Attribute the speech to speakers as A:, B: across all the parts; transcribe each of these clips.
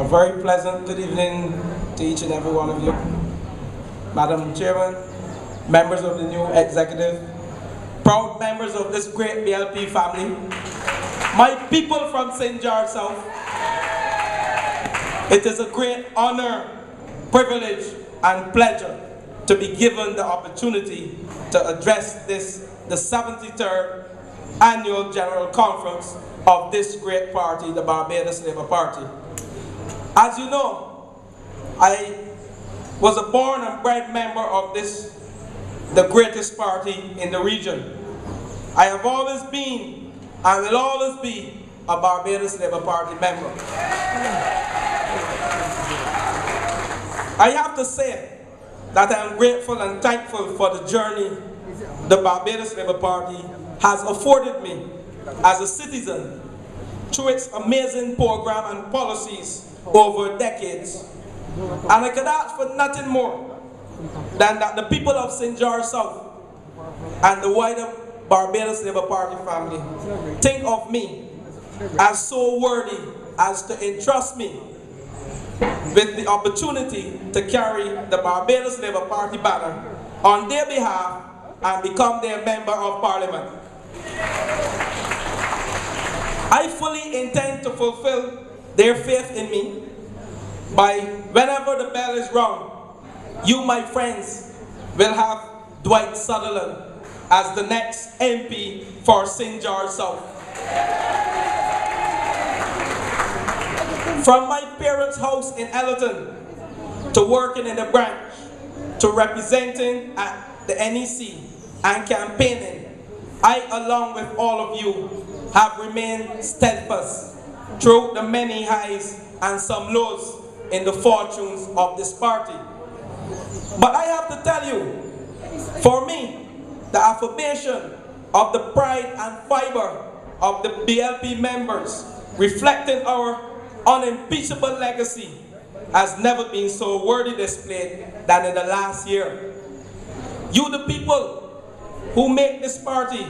A: A very pleasant good evening to each and every one of you. Madam Chairman, members of the new executive, proud members of this great BLP family, my people from St. George South. It is a great honor, privilege, and pleasure to be given the opportunity to address the 73rd Annual General Conference of this great party, the Barbados Labour Party. As you know, I was a born and bred member of the greatest party in the region. I have always been and will always be a Barbados Labour Party member. I have to say that I am grateful and thankful for the journey the Barbados Labour Party has afforded me as a citizen through its amazing program and policies over decades. And I could ask for nothing more than that the people of St. George South and the wider Barbados Labour Party family think of me as so worthy as to entrust me with the opportunity to carry the Barbados Labour Party banner on their behalf and become their Member of Parliament. I fully intend to fulfill their faith in me by whenever the bell is rung, you, my friends, will have Dwight Sutherland as the next MP for St. George South. From my parents' house in Ellerton, to working in the branch, to representing at the NEC and campaigning, I, along with all of you, have remained steadfast through the many highs and some lows in the fortunes of this party. But I have to tell you, for me, the affirmation of the pride and fiber of the BLP members, reflecting our unimpeachable legacy, has never been so worthy displayed than in the last year. You, the people who make this party,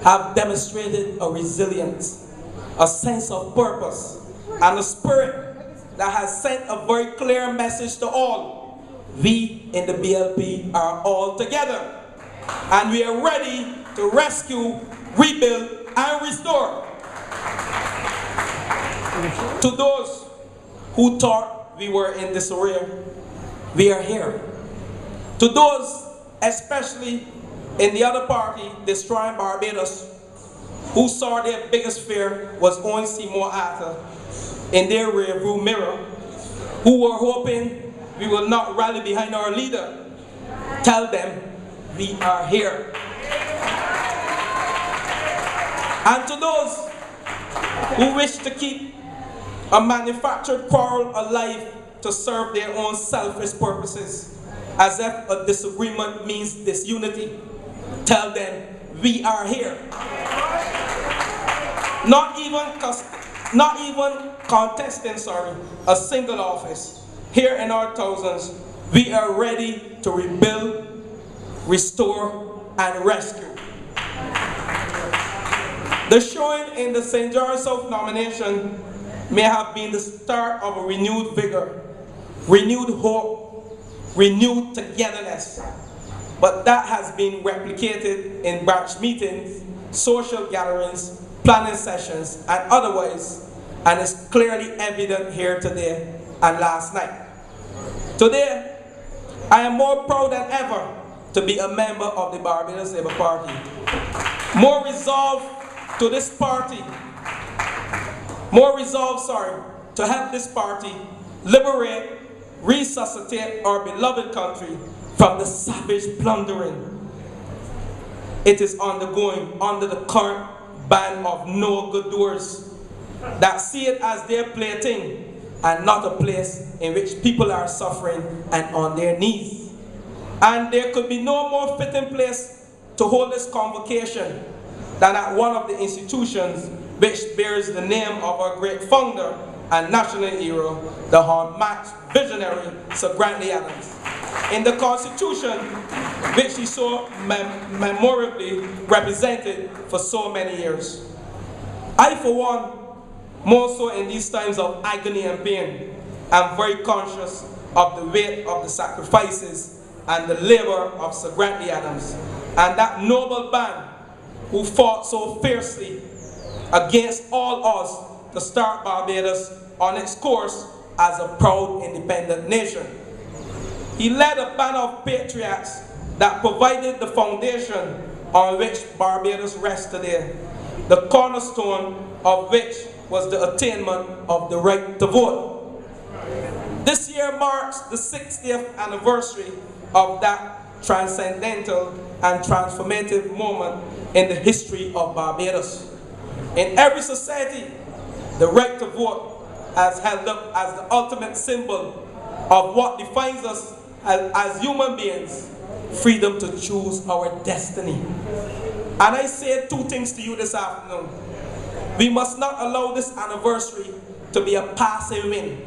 A: have demonstrated a resilience, a sense of purpose, and a spirit that has sent a very clear message to all. We in the BLP are all together, and we are ready to rescue, rebuild, and restore. To those who thought we were in disarray, we are here. To those, especially in the other party, destroying Barbados, who saw their biggest fear was Owen Seymour Arthur in their rearview mirror, who were hoping we will not rally behind our leader, tell them we are here. And to those who wish to keep a manufactured quarrel alive to serve their own selfish purposes, as if a disagreement means disunity, tell them we are here. Not even contesting, a single office. Here in our thousands, we are ready to rebuild, restore, and rescue. The showing in the St. George South nomination may have been the start of a renewed vigor, renewed hope, renewed togetherness. But that has been replicated in branch meetings, social gatherings, planning sessions, and otherwise, and is clearly evident here today and last night. Today, I am more proud than ever to be a member of the Barbados Labour Party. More resolved to help this party liberate, resuscitate our beloved country from the savage plundering it is undergoing under the current ban of no good doers that see it as their plaything and not a place in which people are suffering and on their knees. And there could be no more fitting place to hold this convocation than at one of the institutions which bears the name of our great founder and national hero, the unmatched visionary Sir Grantley Adams. In the Constitution, which he so memorably represented for so many years. I, for one, more so in these times of agony and pain, am very conscious of the weight of the sacrifices and the labor of Sir Grantley Adams and that noble band who fought so fiercely against all odds to start Barbados on its course as a proud independent nation. He led a band of patriots that provided the foundation on which Barbados rests today, the cornerstone of which was the attainment of the right to vote. This year marks the 60th anniversary of that transcendental and transformative moment in the history of Barbados. In every society, the right to vote has held up as the ultimate symbol of what defines us as human beings, freedom to choose our destiny. And I say two things to you this afternoon. We must not allow this anniversary to be a passing win,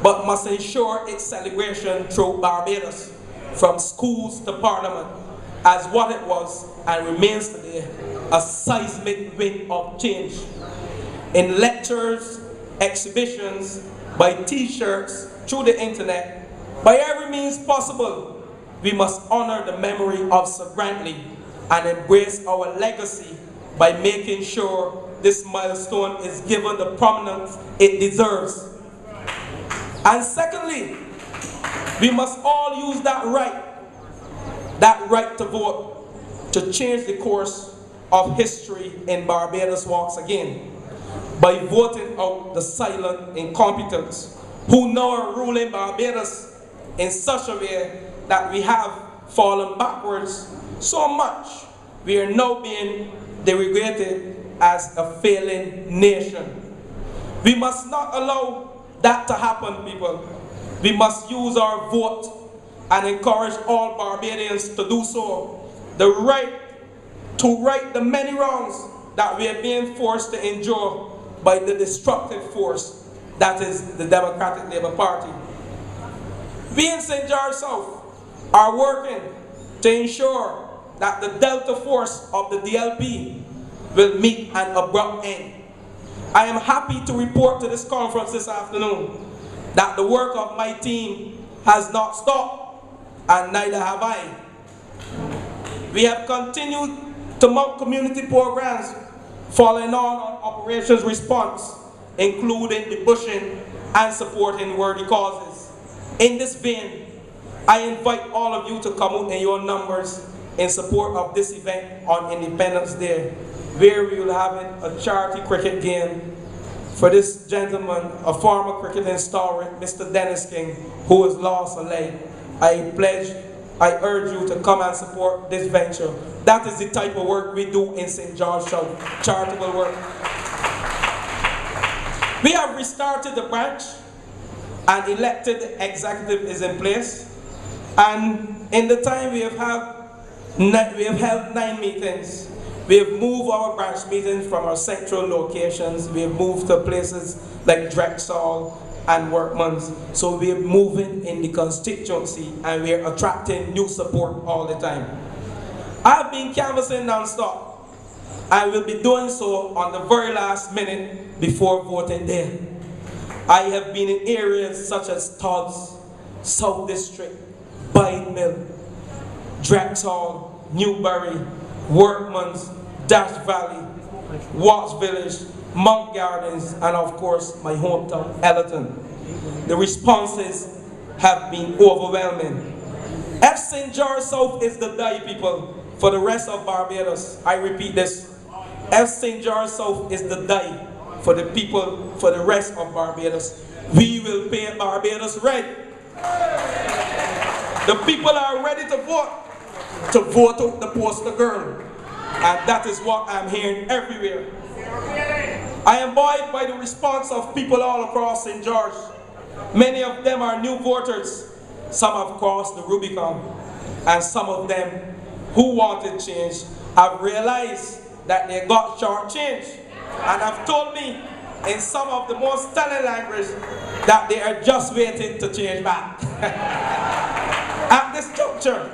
A: but must ensure its celebration through Barbados, from schools to Parliament, as what it was and remains today, a seismic wind of change. In lectures, exhibitions, by t-shirts, through the internet, by every means possible, we must honor the memory of Sir Grantley and embrace our legacy by making sure this milestone is given the prominence it deserves. And secondly, we must all use that right to vote, to change the course of history in Barbados once again, by voting out the silent incompetents who now are ruling Barbados in such a way that we have fallen backwards so much we are now being delegated as a failing nation. We must not allow that to happen, people. We must use our vote and encourage all Barbadians to do so. The right to right the many wrongs that we are being forced to endure by the destructive force that is the Democratic Labour Party. We in St. George South are working to ensure that the Delta force of the BLP will meet an abrupt end. I am happy to report to this conference this afternoon that the work of my team has not stopped, and neither have I. We have continued to mount community programs following on operations response, including the bushing and supporting worthy causes. In this vein, I invite all of you to come out in your numbers in support of this event on Independence Day, where we will have a charity cricket game for this gentleman, a former cricketing stalwart, Mr. Dennis King, who has lost a leg. I urge you to come and support this venture. That is the type of work we do in St. George South, charitable work. We have restarted the branch and elected executive is in place. And in the time we have held 9 meetings. We have moved our branch meetings from our central locations. We have moved to places like Drexel and Workman's. So we are moving in the constituency and we are attracting new support all the time. I've been canvassing non-stop. I will be doing so on the very last minute before voting day. I have been in areas such as Todd's, South District, Bide Mill, Drexel, Newbury, Workman's, Dash Valley, Watts Village, Mount Gardens, and of course my hometown, Ellerton. The responses have been overwhelming. F. St. George South is the die, people, for the rest of Barbados. I repeat this. F. St. George South is the die for the people, for the rest of Barbados. We will paint Barbados red. The people are ready to vote out the poster girl. And that is what I'm hearing everywhere. I am buoyed by the response of people all across St. George. Many of them are new voters. Some have crossed the Rubicon. And some of them who wanted change have realized that they got shortchanged. And have told me in some of the most telling language that they are just waiting to change back. At this juncture,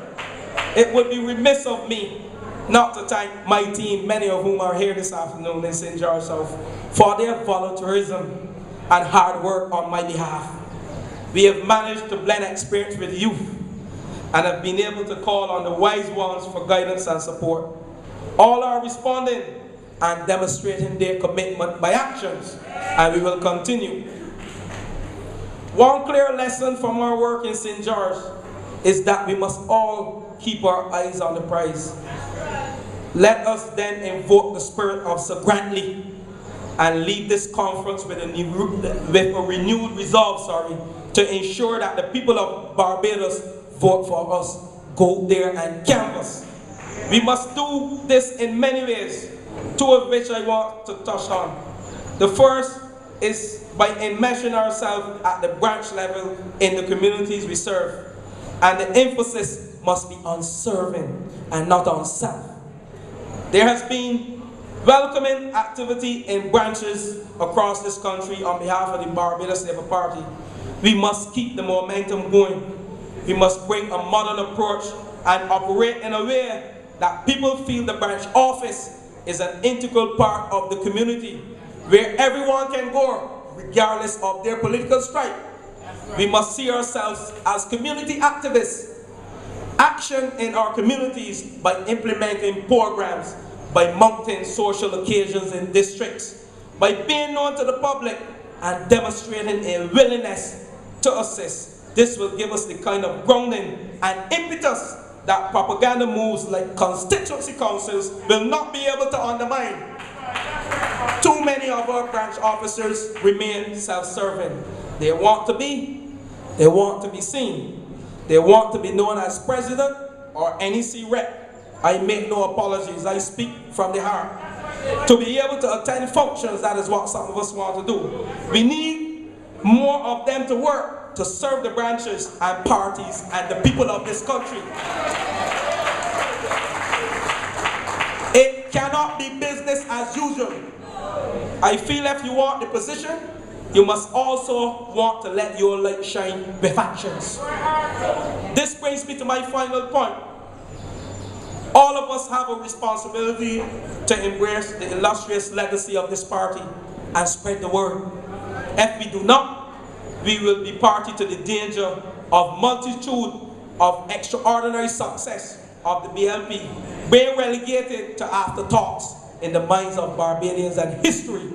A: it would be remiss of me not to thank my team, many of whom are here this afternoon in St. George South, for their volunteerism and hard work on my behalf. We have managed to blend experience with youth and have been able to call on the wise ones for guidance and support. All are responding and demonstrating their commitment by actions, and we will continue. One clear lesson from our work in St. George is that we must all keep our eyes on the prize. Let us then invoke the spirit of Sir Grantley and leave this conference with a renewed resolve, to ensure that the people of Barbados vote for us, go there and canvass. We must do this in many ways, two of which I want to touch on. The first is by enmeshing ourselves at the branch level in the communities we serve. And the emphasis must be on serving and not on self. There has been welcoming activity in branches across this country on behalf of the Barbados Labour Party. We must keep the momentum going. We must bring a modern approach and operate in a way that people feel the branch office is an integral part of the community, where everyone can go, regardless of their political stripe. We must see ourselves as community activists. Action in our communities by implementing programs, by mounting social occasions in districts, by being known to the public and demonstrating a willingness to assist. This will give us the kind of grounding and impetus that propaganda moves like constituency councils will not be able to undermine. Too many of our branch officers remain self-serving. They want to be seen. They want to be known as president or NEC rep. I make no apologies, I speak from the heart. To be able to attend functions, that is what some of us want to do. We need more of them to work, to serve the branches and parties and the people of this country. It cannot be business as usual. I feel if you want the position, you must also want to let your light shine with actions. This brings me to my final point. All of us have a responsibility to embrace the illustrious legacy of this party and spread the word. If we do not, we will be party to the danger of multitude of extraordinary success of the BLP being relegated to afterthoughts in the minds of Barbadians and history.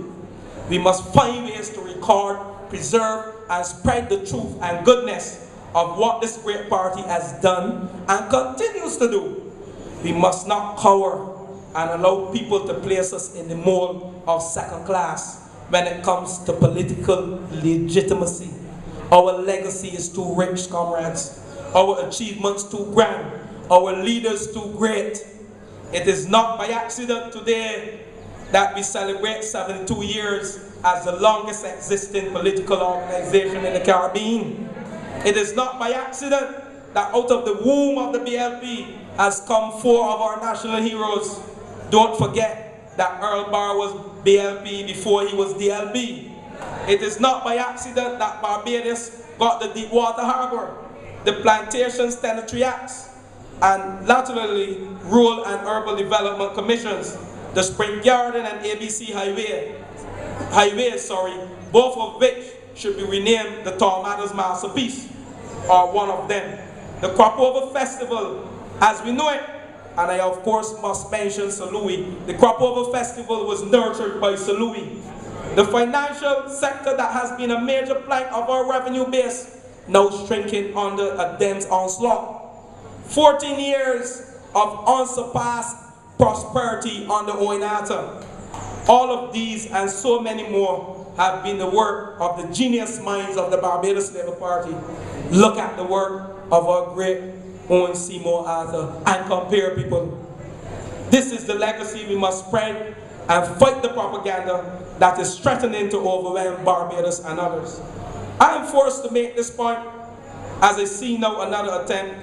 A: We must find ways to record, preserve, and spread the truth and goodness of what this great party has done and continues to do. We must not cower and allow people to place us in the mold of second class when it comes to political legitimacy. Our legacy is too rich, comrades. Our achievements too grand. Our leaders too great. It is not by accident today that we celebrate 72 years as the longest existing political organization in the Caribbean. It is not by accident that out of the womb of the BLP has come 4 of our national heroes. Don't forget that Earl Barr was BLP before he was DLB. It is not by accident that Barbados got the Deepwater Harbor, the Plantations Tenantry Acts, and laterally Rural and Urban Development Commissions, the Spring Garden and ABC highways, both of which should be renamed the Tom Adams Masterpiece, or one of them. The Crop Over Festival, as we know it, and I of course must mention Sir Louis, the Crop Over Festival was nurtured by Sir Louis. The financial sector that has been a major plank of our revenue base, now shrinking under a dense onslaught. 14 years of unsurpassed prosperity under Oinata. All of these and so many more have been the work of the genius minds of the Barbados Labour Party. Look at the work of our great Owen Seymour Arthur and compare, people. This is the legacy we must spread and fight the propaganda that is threatening to overwhelm Barbados and others. I am forced to make this point as I see now another attempt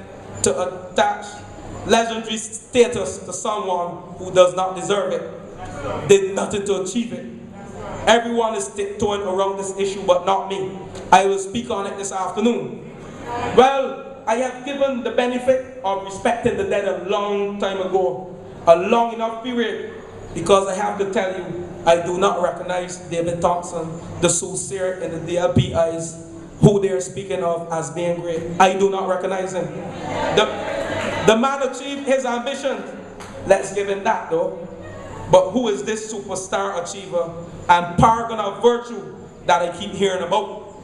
A: to attach legendary status to someone who does not deserve it, did nothing to achieve it. Everyone is tiptoeing around this issue but not me. I will speak on it this afternoon. Well, I have given the benefit of respecting the dead a long time ago, a long enough period, because I have to tell you, I do not recognize David Thompson, the soothsayer in the DLP eyes, who they're speaking of as being great. I do not recognize him. The man achieved his ambition. Let's give him that though. But who is this superstar achiever and paragon of virtue that I keep hearing about?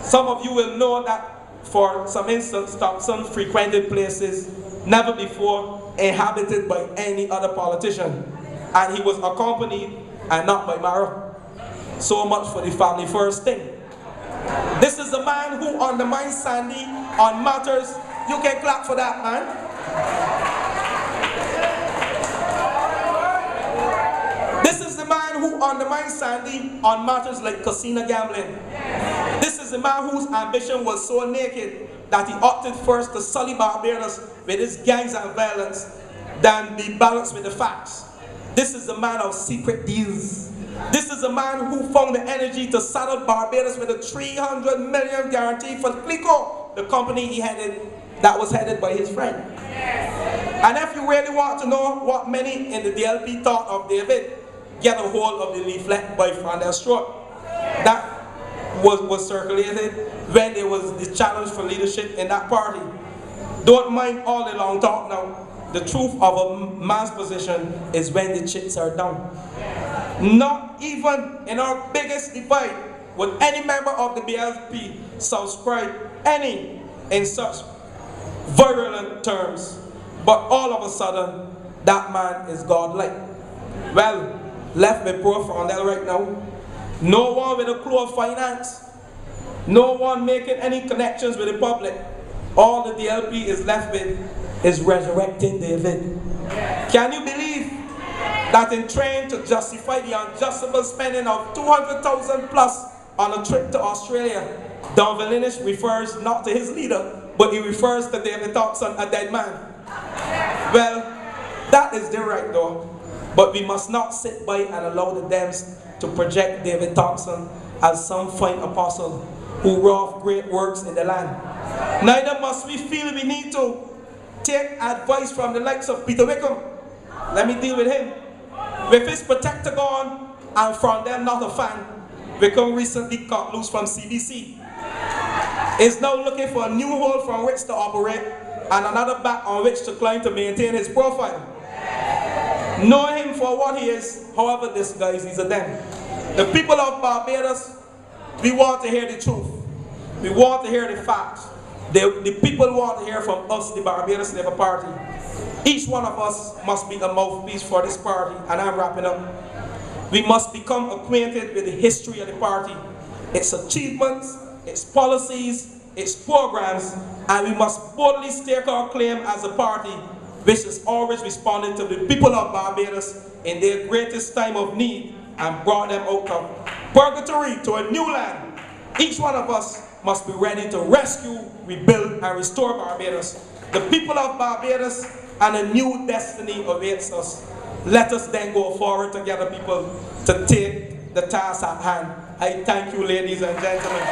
A: Some of you will know that for some instance, Thompson frequented places never before inhabited by any other politician. And he was accompanied and not by Mara. So much for the family first thing. This is the man who undermined Sandy on matters. You can clap for that, man. This is the man who undermined Sandy on matters like casino gambling. This is the man whose ambition was so naked that he opted first to sully Barbados with his gangs and violence than be balanced with the facts. This is the man of secret deals. This is the man who found the energy to saddle Barbados with a $300 million guarantee for Clico, the company he headed, that was headed by his friend. And if you really want to know what many in the BLP thought of David, get a hold of the leaflet by Frandel Strott. That was circulated when there was the challenge for leadership in that party. Don't mind all the long talk now. The truth of a man's position is when the chips are down. Not even in our biggest divide would any member of the BLP subscribe any in such virulent terms, but all of a sudden that man is godlike. Well, left with Pro Frandel right now, no one with a clue of finance, no one making any connections with the public. All the DLP is left with is resurrecting David. Can you believe that in trying to justify the unjustifiable spending of $200,000 plus on a trip to Australia, Don Valinish refers not to his leader, but he refers to David Thompson, a dead man? Well, that is their right though, but we must not sit by and allow the Dems to project David Thompson as some fine apostle who wrought great works in the land. Neither must we feel we need to take advice from the likes of Peter Wickham. Let me deal with him. With his protector gone and from them not a fan, Wickham recently cut loose from CBC. Is now looking for a new hole from which to operate and another back on which to climb to maintain his profile. Know him for what he is, however disguised he's a them. The people of Barbados, we want to hear the truth. We want to hear the facts. The people want to hear from us, the Barbados Labour Party. Each one of us must be a mouthpiece for this party, and I'm wrapping up. We must become acquainted with the history of the party, its achievements, its policies, its programs, and we must boldly stake our claim as a party which has always responded to the people of Barbados in their greatest time of need and brought them out of purgatory to a new land. Each one of us must be ready to rescue, rebuild, and restore Barbados. The people of Barbados, and a new destiny awaits us. Let us then go forward together, people, to take the task at hand. I thank you, ladies and gentlemen.